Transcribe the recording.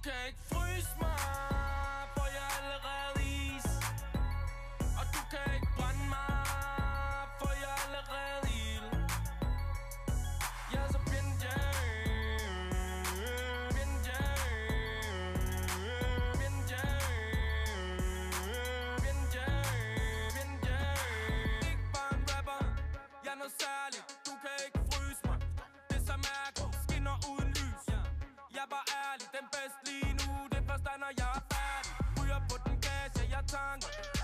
kan ikke fryse mig, for jeg er allerede is. Og du kan ikke brænde mig, for jeg er allerede ild. Jeg er så ikke bare en rapper, jeg er noget særligt. Du kan ikke fryse mig, det er så mærkeligt. Skinner uden lys, jeg er bare ærlig. Den bedste lige nu, det er først når jeg er færdig. Ryger på den gas, jeg tanker.